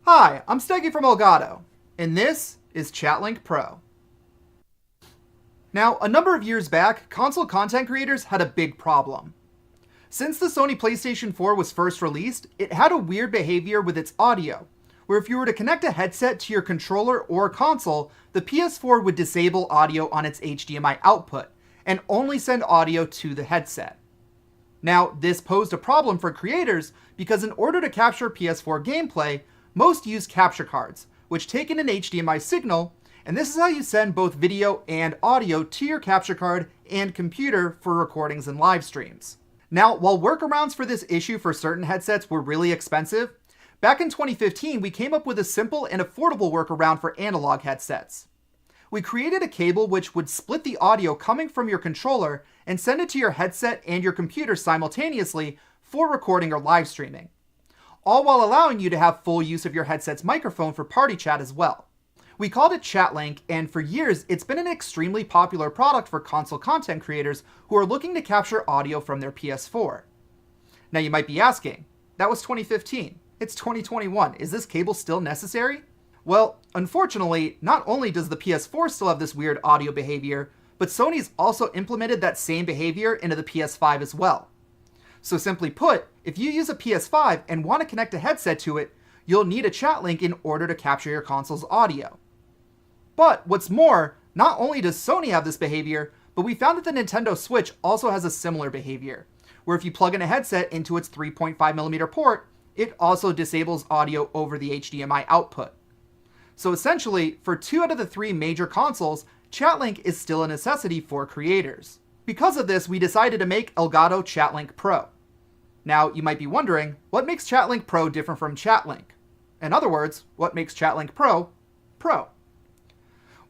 Hi, I'm Steggy from Elgato, and this is ChatLink Pro. Now, a number of years back, console content creators had a big problem. Since the Sony PlayStation 4 was first released, it had a weird behavior with its audio, where if you were to connect a headset to your controller or console, the PS4 would disable audio on its HDMI output, and only send audio to the headset. Now, this posed a problem for creators because in order to capture PS4 gameplay, most use capture cards, which take in an HDMI signal, and this is how you send both video and audio to your capture card and computer for recordings and live streams. Now, while workarounds for this issue for certain headsets were really expensive, back in 2015 we came up with a simple and affordable workaround for analog headsets. We created a cable which would split the audio coming from your controller and send it to your headset and your computer simultaneously for recording or live streaming, all while allowing you to have full use of your headset's microphone for party chat as well. We called it ChatLink, and for years it's been an extremely popular product for console content creators who are looking to capture audio from their PS4. Now you might be asking, that was 2015, it's 2021, is this cable still necessary? Well, unfortunately, not only does the PS4 still have this weird audio behavior, but Sony's also implemented that same behavior into the PS5 as well. So simply put, if you use a PS5 and want to connect a headset to it, you'll need a ChatLink in order to capture your console's audio. But what's more, not only does Sony have this behavior, but we found that the Nintendo Switch also has a similar behavior, where if you plug in a headset into its 3.5mm port, it also disables audio over the HDMI output. So essentially, for 2 out of the 3 major consoles, ChatLink is still a necessity for creators. Because of this, we decided to make Elgato ChatLink Pro. Now, you might be wondering, what makes ChatLink Pro different from ChatLink? In other words, what makes ChatLink Pro, Pro?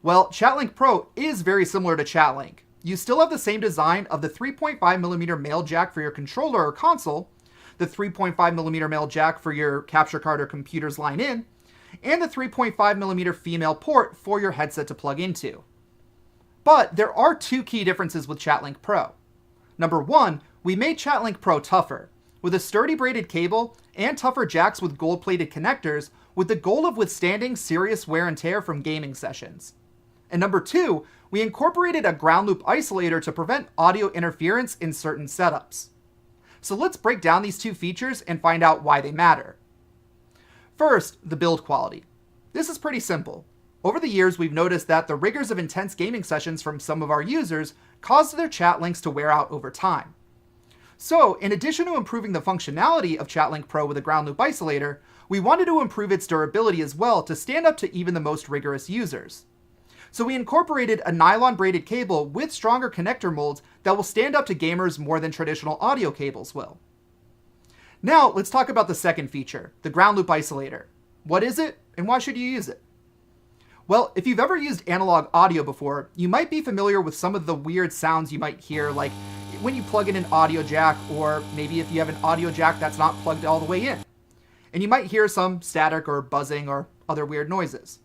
Well, ChatLink Pro is very similar to ChatLink. You still have the same design of the 3.5mm male jack for your controller or console, the 3.5mm male jack for your capture card or computer's line in, and the 3.5mm female port for your headset to plug into. But there are 2 key differences with ChatLink Pro. Number 1, we made ChatLink Pro tougher, with a sturdy braided cable and tougher jacks with gold-plated connectors, with the goal of withstanding serious wear and tear from gaming sessions. And number 2, we incorporated a ground loop isolator to prevent audio interference in certain setups. So let's break down these 2 features and find out why they matter. First, the build quality. This is pretty simple. Over the years, we've noticed that the rigors of intense gaming sessions from some of our users caused their chat links to wear out over time. So, in addition to improving the functionality of ChatLink Pro with a ground loop isolator, we wanted to improve its durability as well to stand up to even the most rigorous users. So we incorporated a nylon braided cable with stronger connector molds that will stand up to gamers more than traditional audio cables will. Now, let's talk about the second feature, the ground loop isolator. What is it, and why should you use it? Well, if you've ever used analog audio before, you might be familiar with some of the weird sounds you might hear, like when you plug in an audio jack, or maybe if you have an audio jack that's not plugged all the way in. And you might hear some static or buzzing or other weird noises.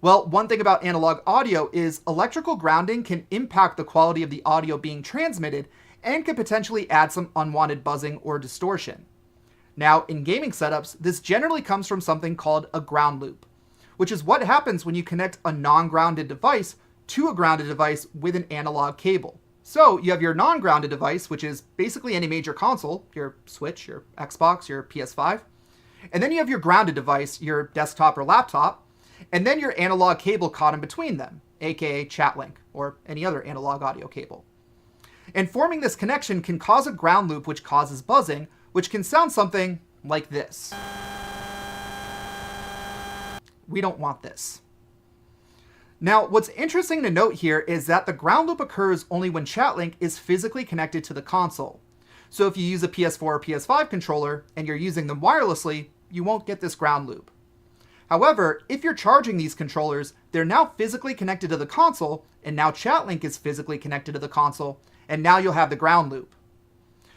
Well, one thing about analog audio is electrical grounding can impact the quality of the audio being transmitted and can potentially add some unwanted buzzing or distortion. Now, in gaming setups, this generally comes from something called a ground loop, which is what happens when you connect a non-grounded device to a grounded device with an analog cable. So you have your non-grounded device, which is basically any major console, your Switch, your Xbox, your PS5, and then you have your grounded device, your desktop or laptop, and then your analog cable caught in between them, aka ChatLink, or any other analog audio cable. And forming this connection can cause a ground loop which causes buzzing, which can sound something like this. We don't want this. Now, what's interesting to note here is that the ground loop occurs only when ChatLink is physically connected to the console. So if you use a PS4 or PS5 controller and you're using them wirelessly, you won't get this ground loop. However, if you're charging these controllers, they're now physically connected to the console, and now ChatLink is physically connected to the console, and now you'll have the ground loop.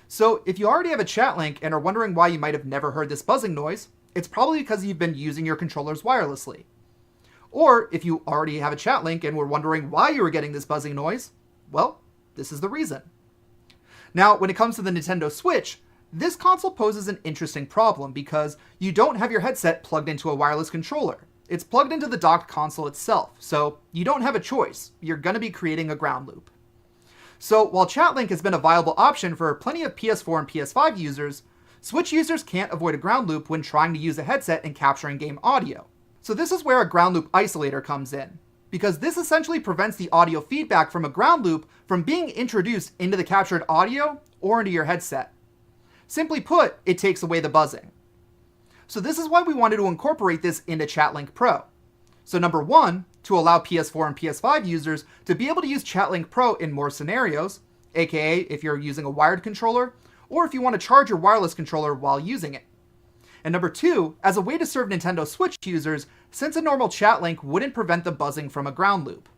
So if you already have a ChatLink and are wondering why you might have never heard this buzzing noise, it's probably because you've been using your controllers wirelessly. Or if you already have a ChatLink and were wondering why you were getting this buzzing noise, well, this is the reason. Now, when it comes to the Nintendo Switch, This console poses an interesting problem because you don't have your headset plugged into a wireless controller. It's plugged into the docked console itself, so you don't have a choice. You're going to be creating a ground loop. So while ChatLink has been a viable option for plenty of PS4 and PS5 users, Switch users can't avoid a ground loop when trying to use a headset and capture in-game audio. So this is where a ground loop isolator comes in, because this essentially prevents the audio feedback from a ground loop from being introduced into the captured audio or into your headset. Simply put, it takes away the buzzing. So this is why we wanted to incorporate this into ChatLink Pro. So number one, to allow PS4 and PS5 users to be able to use ChatLink Pro in more scenarios, aka if you're using a wired controller, or if you want to charge your wireless controller while using it. And number two, as a way to serve Nintendo Switch users, since a normal ChatLink wouldn't prevent the buzzing from a ground loop.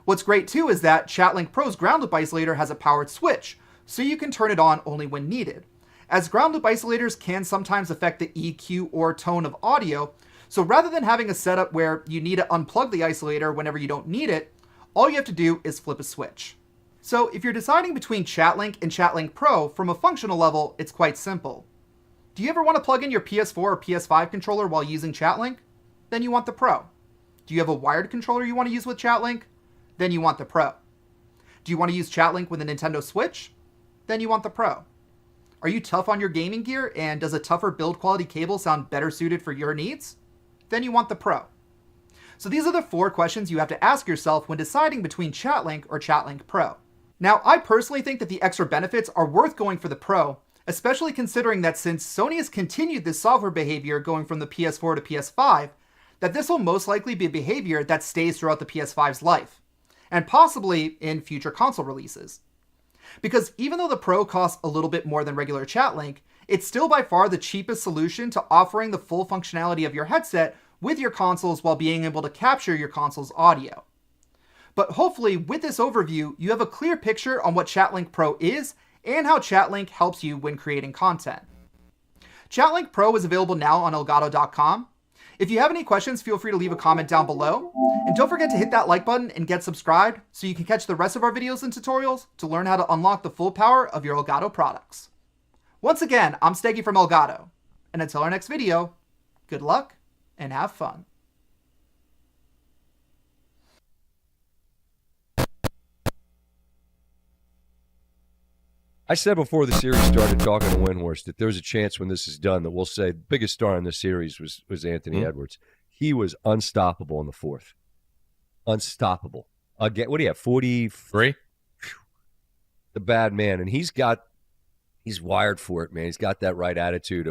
What's great too is that ChatLink Pro's ground loop isolator has a powered switch, so you can turn it on only when needed, as ground loop isolators can sometimes affect the EQ or tone of audio, so rather than having a setup where you need to unplug the isolator whenever you don't need it, all you have to do is flip a switch. So if you're deciding between ChatLink and ChatLink Pro from a functional level, it's quite simple. Do you ever want to plug in your PS4 or PS5 controller while using ChatLink? Then you want the Pro. Do you have a wired controller you want to use with ChatLink? Then you want the Pro. Do you want to use ChatLink with a Nintendo Switch? Then you want the Pro. Are you tough on your gaming gear and does a tougher build quality cable sound better suited for your needs? Then you want the Pro. So these are the 4 questions you have to ask yourself when deciding between ChatLink or ChatLink Pro. Now, I personally think that the extra benefits are worth going for the Pro, especially considering that since Sony has continued this software behavior going from the PS4 to PS5, that this will most likely be a behavior that stays throughout the PS5's life, and possibly in future console releases. Because even though the Pro costs a little bit more than regular ChatLink, it's still by far the cheapest solution to offering the full functionality of your headset with your consoles while being able to capture your console's audio. But hopefully with this overview, you have a clear picture on what ChatLink Pro is and how ChatLink helps you when creating content. ChatLink Pro is available now on Elgato.com. If you have any questions, feel free to leave a comment down below. And don't forget to hit that like button and get subscribed so you can catch the rest of our videos and tutorials to learn how to unlock the full power of your Elgato products. Once again, I'm Steggy from Elgato. And until our next video, good luck and have fun. I said before the series started talking to Windhorse that there's a chance when this is done that we'll say the biggest star in this series was Anthony Edwards. He was unstoppable in the 4th. Unstoppable. Again, what do you have, 43? The bad man. And he's wired for it, man. He's got that right attitude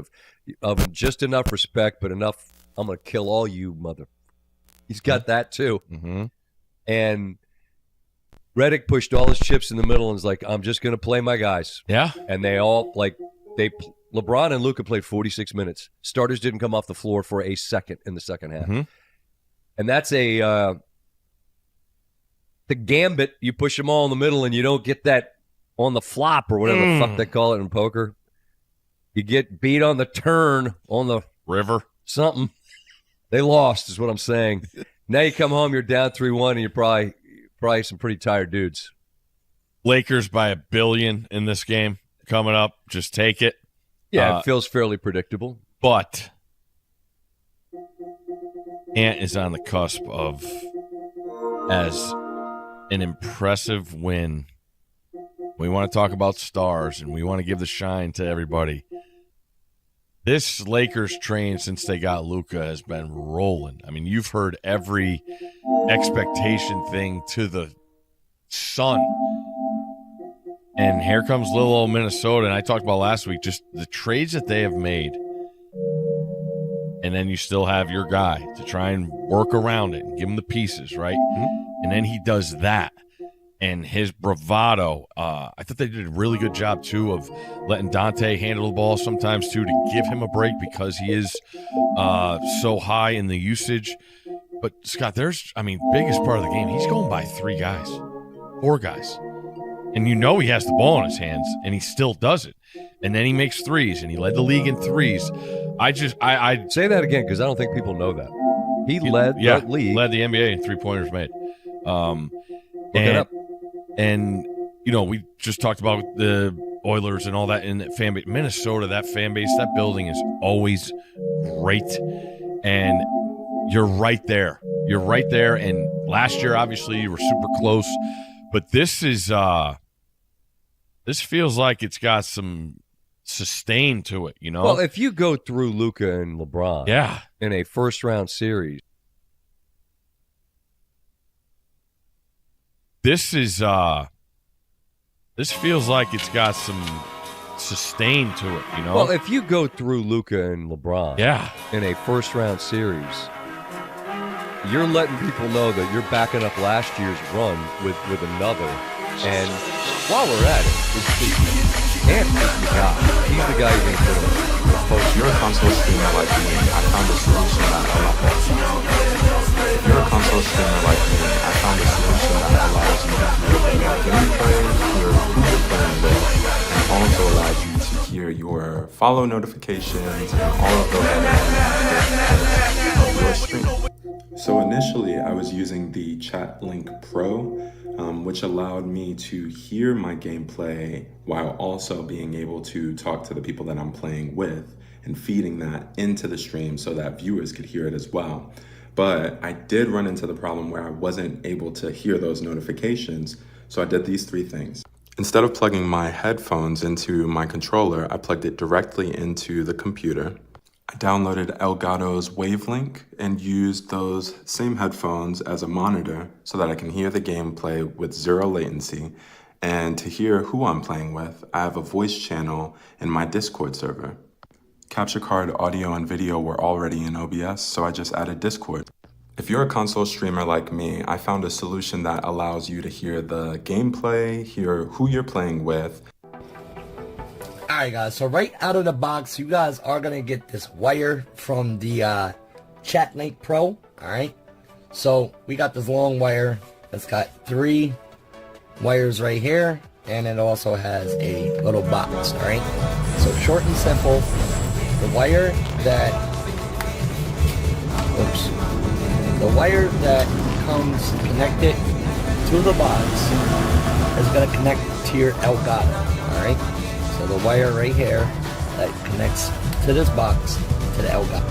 of just enough respect, but enough, I'm going to kill all you, mother. He's got that too. Mm-hmm. And Redick pushed all his chips in the middle and was like, I'm just going to play my guys. Yeah. And they all, LeBron and Luka played 46 minutes. Starters didn't come off the floor for a second in the second half. Mm-hmm. And that's the gambit. You push them all in the middle and you don't get that on the flop or whatever the fuck they call it in poker. You get beat on the turn on the river. Something. They lost is what I'm saying. Now you come home, you're down 3-1, and you're probably some pretty tired dudes. Lakers by $1 billion in this game coming up. Just take it. Yeah, it feels fairly predictable. But Ant is on the cusp of as an impressive win. We want to talk about stars, and we want to give the shine to everybody. This Lakers train since they got Luka has been rolling. I mean, you've heard every expectation thing to the sun. And here comes little old Minnesota. And I talked about last week, just the trades that they have made. And then you still have your guy to try and work around it and give him the pieces, right? Mm-hmm. And then he does that. And his bravado, I thought they did a really good job, too, of letting Dante handle the ball sometimes, too, to give him a break because he is so high in the usage. But, Scott, biggest part of the game, he's going by 4 guys. And you know he has the ball in his hands, and he still does it. And then he makes threes, and he led the league in threes. I say that again because I don't think people know that. He led the league. Led the NBA in three-pointers made. Look it up. And, you know, we just talked about the Oilers and all that in that fan base. Minnesota, that fan base, that building is always great. And you're right there. You're right there. And last year, obviously, you were super close. But this is this feels like it's got some sustain to it, you know? Well, if you go through Luka and LeBron in a first-round series, this is this feels like it's got some sustain to it, you know? well, if you go through Luka and LeBron in a first-round series, you're letting people know that you're backing up last year's run with another. And while we're at it, Anthony's the guy. He's the guy you're going to put on the post. If you're a console streamer like me, I found a solution that allows you. If you're a console streamer like me, I found a solution that allows you to hear your gameplay, hear who you're playing with, and also allows you to hear your follow notifications and all of those other things of your stream. So initially, I was using the Chat Link Pro, which allowed me to hear my gameplay while also being able to talk to the people that I'm playing with and feeding that into the stream so that viewers could hear it as well. But I did run into the problem where I wasn't able to hear those notifications, so I did these 3 things. Instead of plugging my headphones into my controller, I plugged it directly into the computer. I downloaded Elgato's Wavelink and used those same headphones as a monitor so that I can hear the gameplay with 0 latency. And to hear who I'm playing with, I have a voice channel in my Discord server. Capture card audio and video were already in OBS, so I just added Discord. If you're a console streamer like me, I found a solution that allows you to hear the gameplay, hear who you're playing with. Alright guys, so right out of the box, you guys are going to get this wire from the Chat Link Pro, alright? So we got this long wire that's got 3 wires right here, and it also has a little box, alright? So short and simple, the wire that comes connected to the box is going to connect to your Elgato, alright? So the wire right here that connects to this box to the Elgato.